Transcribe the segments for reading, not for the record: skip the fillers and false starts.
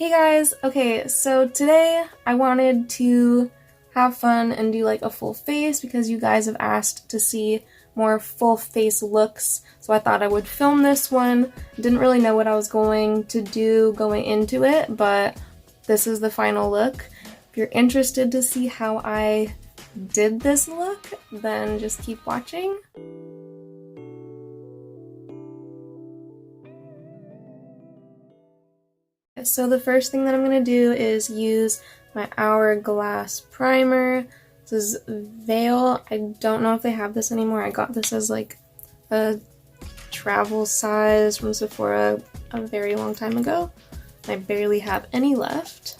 Hey guys, okay, so today I wanted to have fun and do like a full face because you guys have asked to see more full face looks, so I thought I would film this one. Didn't really know what I was going to do going into it, but this is the final look. If you're interested to see how I did this look, then just keep watching. So the first thing that I'm going to do is use my Hourglass primer. This is Velour. I don't know if they have this anymore. I got this as like a travel size from Sephora a very long time ago. I barely have any left,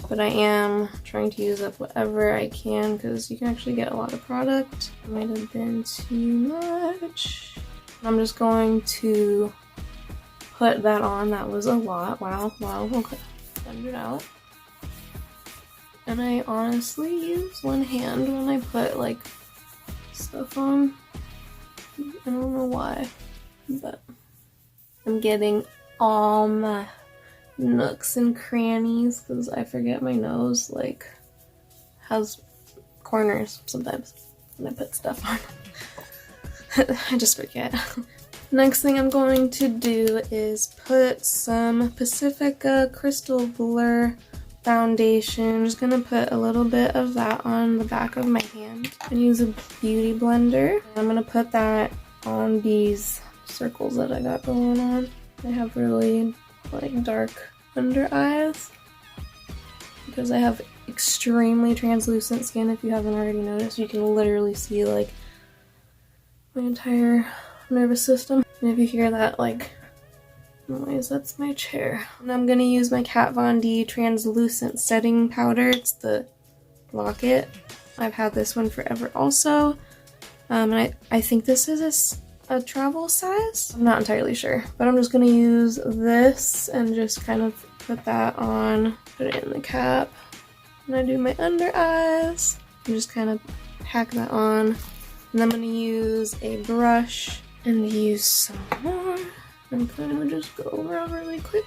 but I am trying to use up whatever I can because you can actually get a lot of product. It might have been too much. I'm just going to put that on. That was a lot. Wow. Okay. Send it out. And I honestly use one hand when I put like stuff on. I don't know why, but I'm getting all my nooks and crannies because I forget my nose like has corners sometimes when I put stuff on. I just forget. Next thing I'm going to do is put some Pacifica Crystal Blur foundation. I'm just gonna put a little bit of that on the back of my hand and use a beauty blender. I'm gonna put that on these circles that I got going on. I have really like dark under eyes because I have extremely translucent skin. If you haven't already noticed, you can literally see like my entire nervous system. And if you hear that like noise, that's my chair. And I'm gonna use my Kat Von D translucent setting powder. It's the Locket. I've had this one forever also. And I think this is a travel size. I'm not entirely sure, but I'm just gonna use this and just kind of put that on, put it in the cap. And I do my under eyes and just kind of pack that on. And I'm gonna use a brush and use some more and kind of just go around really quick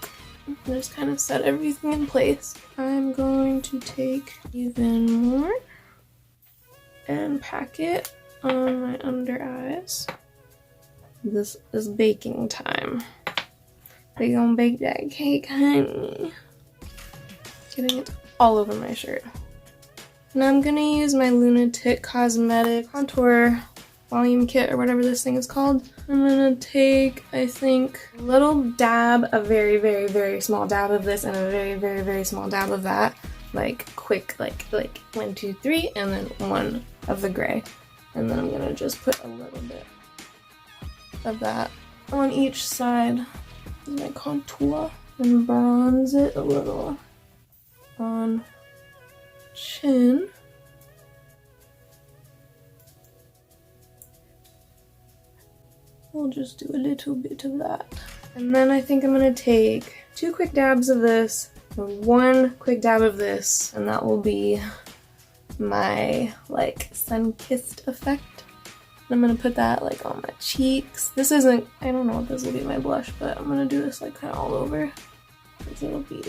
and just kind of set everything in place. I'm going to take even more and pack it on my under eyes. This is baking time. We gonna bake that cake, honey. Getting it all over my shirt. And I'm gonna use my Lunatick Cosmetic Contour Volume Kit or whatever this thing is called. I'm gonna take, I think, a little dab, a very small dab of this and a very small dab of that. Like quick, like 1, 2, 3, and then one of the gray. And then I'm gonna just put a little bit of that on each side of my contour and bronze it a little on chin. We'll just do a little bit of that. And then I think I'm gonna take 2 quick dabs of this and 1 quick dab of this, and that will be my like sun-kissed effect. And I'm gonna put that like on my cheeks. This isn't, I don't know if this will be my blush, but I'm gonna do this like kind of all over because it'll be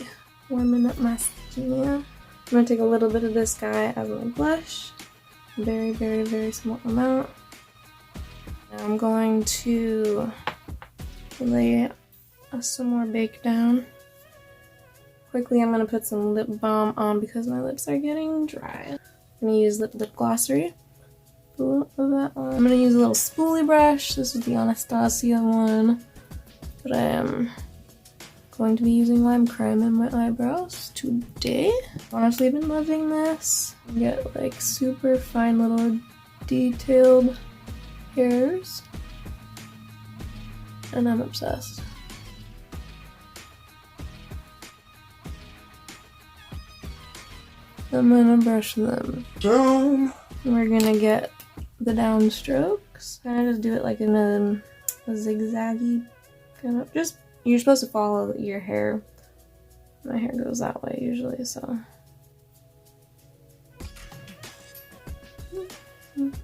warming up my skin. I'm gonna take a little bit of this guy as my blush. Very small amount. Now I'm going to lay some more bake down. Quickly, I'm going to put some lip balm on because my lips are getting dry. I'm going to use lip glossary. Put that on. I'm going to use a little spoolie brush. This is the Anastasia one. But I am going to be using lime crime in my eyebrows today. Honestly, I've been loving this. You get like super fine little detailed hairs, and I'm obsessed. I'm gonna brush them down. We're gonna get the down strokes. Kind of just do it like in a zigzaggy kind of. Just you're supposed to follow your hair. My hair goes that way usually, so.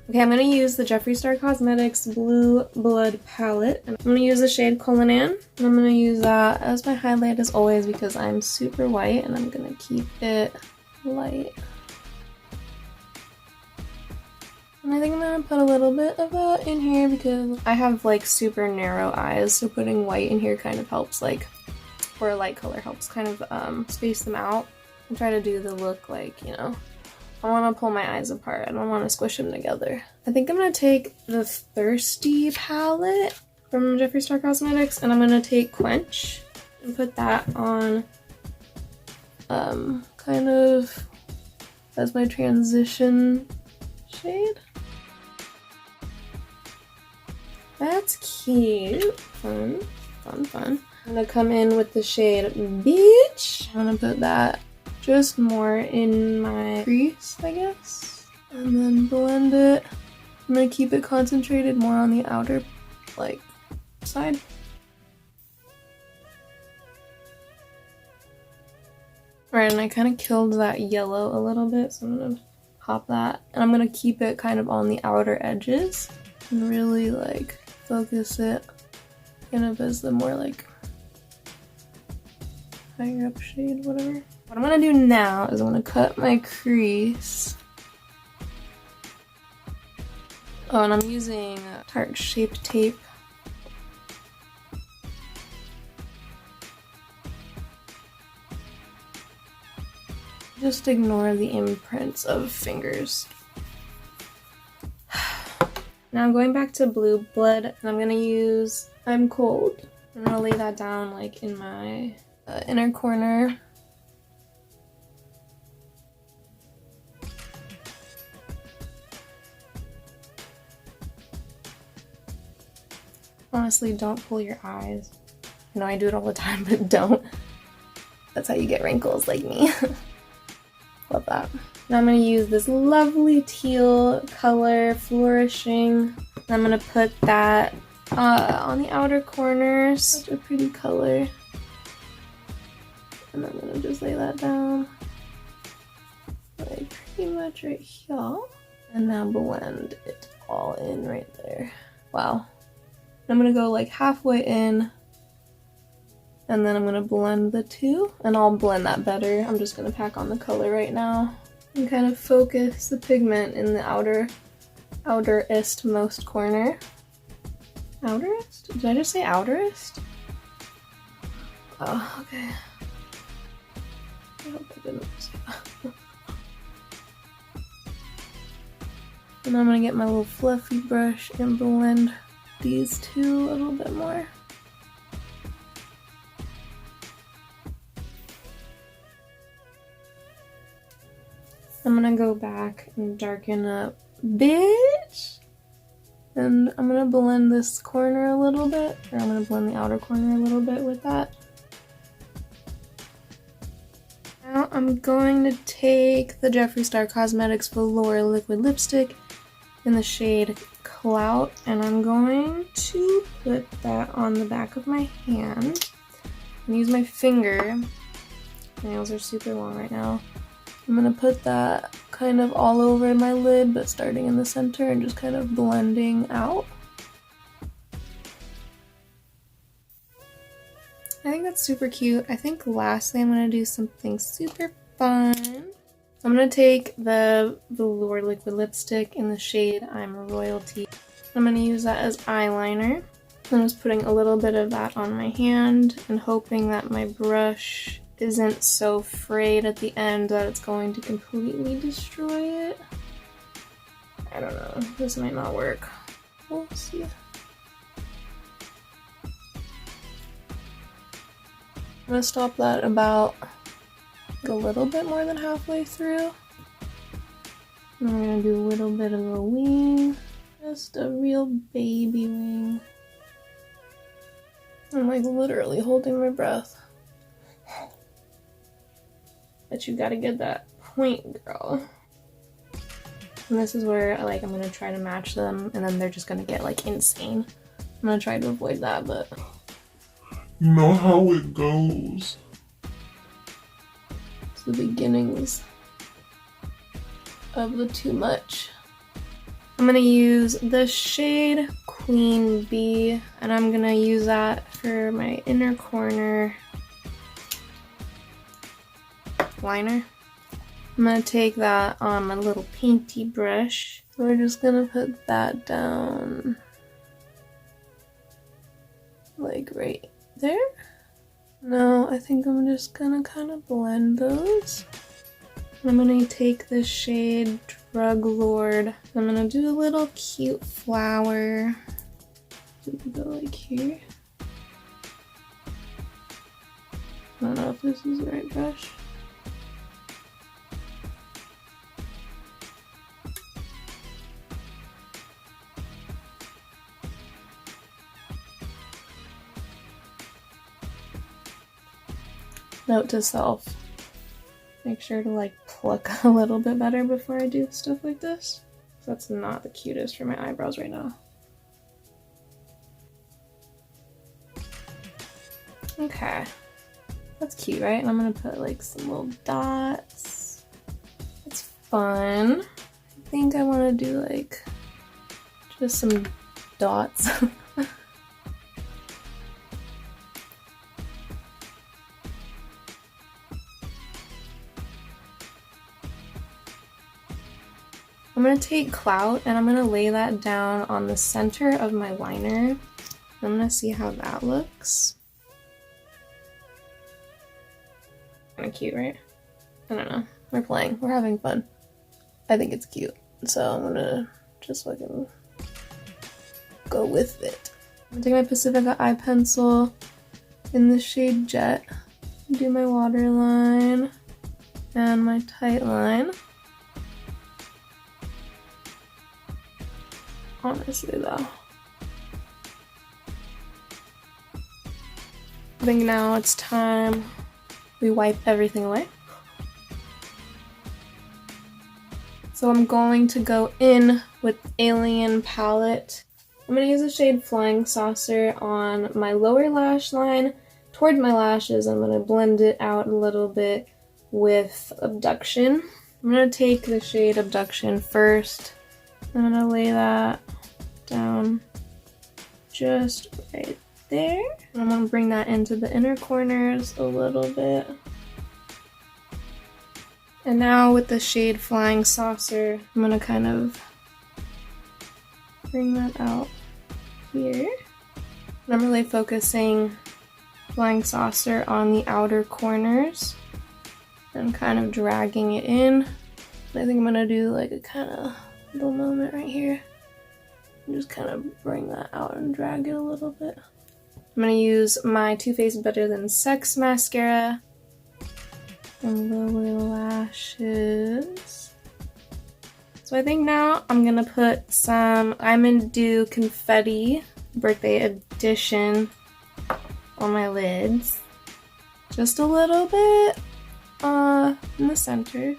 Okay, I'm going to use the Jeffree Star Cosmetics Blue Blood Palette. And I'm going to use the shade Colonan. And I'm going to use that as my highlight as always because I'm super white and I'm going to keep it light. And I think I'm going to put a little bit of that in here because I have like super narrow eyes. So putting white in here kind of helps, like, or a light color helps kind of space them out and try to do the look like, you know, I want to pull my eyes apart. I don't want to squish them together. I think I'm going to take the Thirsty palette from Jeffree Star Cosmetics and I'm going to take Quench and put that on kind of as my transition shade. That's cute. Fun, fun, fun. I'm going to come in with the shade Beach. I'm going to put that just more in my crease, I guess, and then blend it. I'm gonna keep it concentrated more on the outer, like, side. Alright, and I kind of killed that yellow a little bit, so I'm gonna pop that. And I'm gonna keep it kind of on the outer edges and really, like, focus it kind of as the more, like, higher up shade, whatever. What I'm gonna do now is I'm gonna cut my crease. Oh, and I'm using Tarte Shape Tape. Just ignore the imprints of fingers. Now I'm going back to Blue Blood, and I'm gonna use I'm Cold. I'm gonna lay that down like in my inner corner. Honestly, don't pull your eyes. I know I do it all the time, but don't. That's how you get wrinkles like me. Love that. Now I'm going to use this lovely teal color, Flourishing. I'm going to put that on the outer corners. Such a pretty color. And I'm going to just lay that down. Like pretty much right here. And now blend it all in right there. Wow. I'm gonna go like halfway in and then I'm gonna blend the two and I'll blend that better. I'm just gonna pack on the color right now and kind of focus the pigment in the outerest most corner. Outerest? Did I just say outerest? Oh, okay. I hope I didn't say that. And I'm gonna get my little fluffy brush and blend these two a little bit more. I'm gonna go back and darken up Bitch, and I'm gonna blend this corner a little bit, or I'm gonna blend the outer corner a little bit with that. Now I'm going to take the Jeffree Star Cosmetics Velour liquid lipstick in the shade Clout, and I'm going to put that on the back of my hand and use my finger. My nails are super long right now. I'm gonna put that kind of all over my lid, but starting in the center and just kind of blending out. I think that's super cute. I think lastly I'm gonna do something super fun. I'm going to take the Velour liquid lipstick in the shade I'm Royalty. I'm going to use that as eyeliner. I'm just putting a little bit of that on my hand and hoping that my brush isn't so frayed at the end that it's going to completely destroy it. I don't know. This might not work. We'll see. I'm going to stop that about a little bit more than halfway through. And I'm gonna do a little bit of a wing, just a real baby wing. I'm like literally holding my breath. But you gotta get that point, girl. And this is where like I'm gonna try to match them, and then they're just gonna get like insane. I'm gonna try to avoid that, but you know how it goes. The beginnings of the too much. I'm gonna use the shade Queen Bee, and I'm gonna use that for my inner corner liner. I'm gonna take that on my little painty brush. We're just gonna put that down like right there. No, I think I'm just gonna kind of blend those. I'm gonna take the shade Drug Lord. I'm gonna do a little cute flower. Go like here. I don't know if this is the right brush. Note to self, make sure to like pluck a little bit better before I do stuff like this. That's not the cutest for my eyebrows right now. Okay, that's cute, right? And I'm gonna put like some little dots. It's fun. I think I wanna do like just some dots. I'm gonna take Clout and I'm gonna lay that down on the center of my liner. I'm gonna see how that looks. Kinda cute, right? I don't know. We're playing. We're having fun. I think it's cute. So I'm gonna just fucking go with it. I'm gonna take my Pacifica eye pencil in the shade Jet. Do my waterline and my tight line. Honestly though, I think now it's time we wipe everything away. So I'm going to go in with Alien palette. I'm going to use the shade Flying Saucer on my lower lash line towards my lashes. I'm going to blend it out a little bit with Abduction. I'm going to take the shade Abduction first. I'm going to lay that down just right there. And I'm gonna bring that into the inner corners a little bit. And now with the shade Flying Saucer, I'm gonna kind of bring that out here. And I'm really focusing Flying Saucer on the outer corners and kind of dragging it in. And I think I'm gonna do like a kind of little moment right here. Just kind of bring that out and drag it a little bit. I'm going to use my Too Faced Better Than Sex mascara and lower lashes. So I think now I'm going to put I'm going to do Confetti Birthday Edition on my lids. Just a little bit in the center.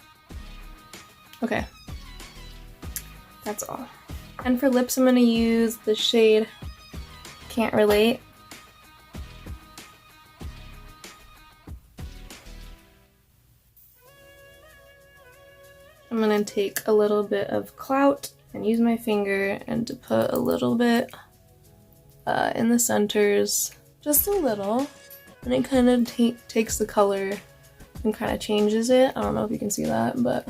Okay. That's all. And for lips, I'm going to use the shade Can't Relate. I'm going to take a little bit of Clout and use my finger and to put a little bit in the centers, just a little. And it kind of takes the color and kind of changes it. I don't know if you can see that, but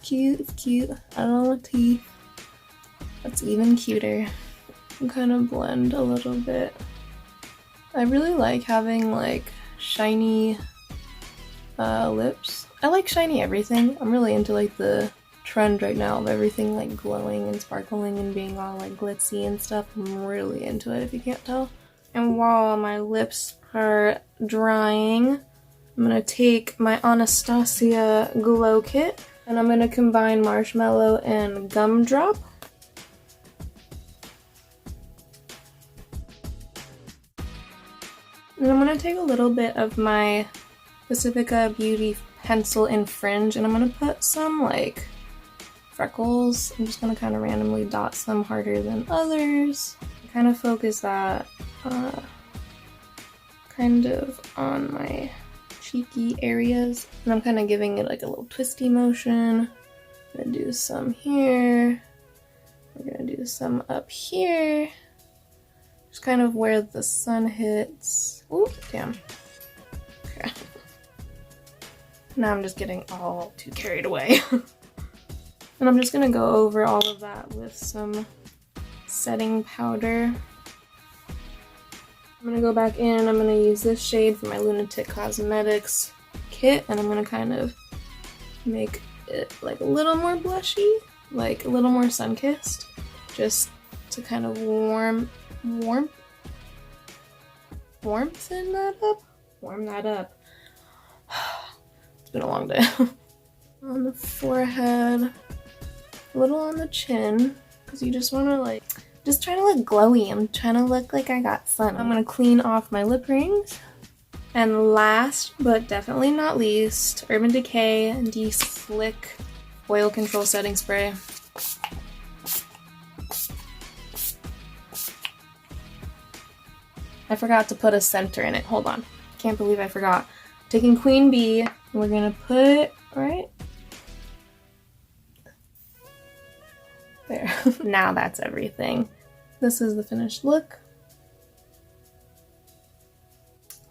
cute, it's cute. I don't know what teeth. That's even cuter. And kind of blend a little bit. I really like having like shiny lips. I like shiny everything. I'm really into like the trend right now of everything like glowing and sparkling and being all like glitzy and stuff. I'm really into it if you can't tell. And while my lips are drying, I'm gonna take my Anastasia Glow Kit and I'm gonna combine Marshmallow and Gumdrop. And I'm gonna take a little bit of my Pacifica Beauty pencil in fringe and I'm gonna put some like freckles. I'm just gonna kind of randomly dot some harder than others. Kind of focus that kind of on my cheeky areas. And I'm kind of giving it like a little twisty motion I'm gonna do some here. We're gonna do some up here. Just kind of where the sun hits. Ooh, damn. Okay. Now I'm just getting all too carried away. And I'm just gonna go over all of that with some setting powder. I'm gonna go back in, I'm gonna use this shade for my Lunatick Cosmetics kit, and I'm gonna kind of make it like a little more blushy, like a little more sun-kissed, just to kind of warm that up. It's been a long day. On the forehead, a little on the chin, because you just want to like, just trying to look glowy. I'm trying to look like I got sun. I'm going to clean off my lip rings. And last, but definitely not least, Urban Decay De-Slick Oil Control Setting Spray. I forgot to put a center in it. Hold on. Can't believe I forgot. Taking Queen Bee, and we're going to put, right there. Now that's everything. This is the finished look.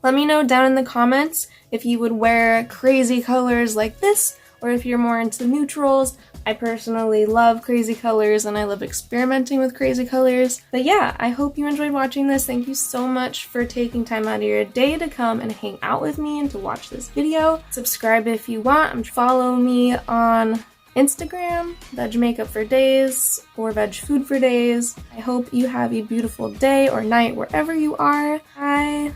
Let me know down in the comments if you would wear crazy colors like this, or if you're more into neutrals. I personally love crazy colors and I love experimenting with crazy colors. But yeah, I hope you enjoyed watching this. Thank you so much for taking time out of your day to come and hang out with me and to watch this video. Subscribe if you want. Follow me on Instagram, Veg Makeup for Days, or Veg Food for Days. I hope you have a beautiful day or night wherever you are. Bye!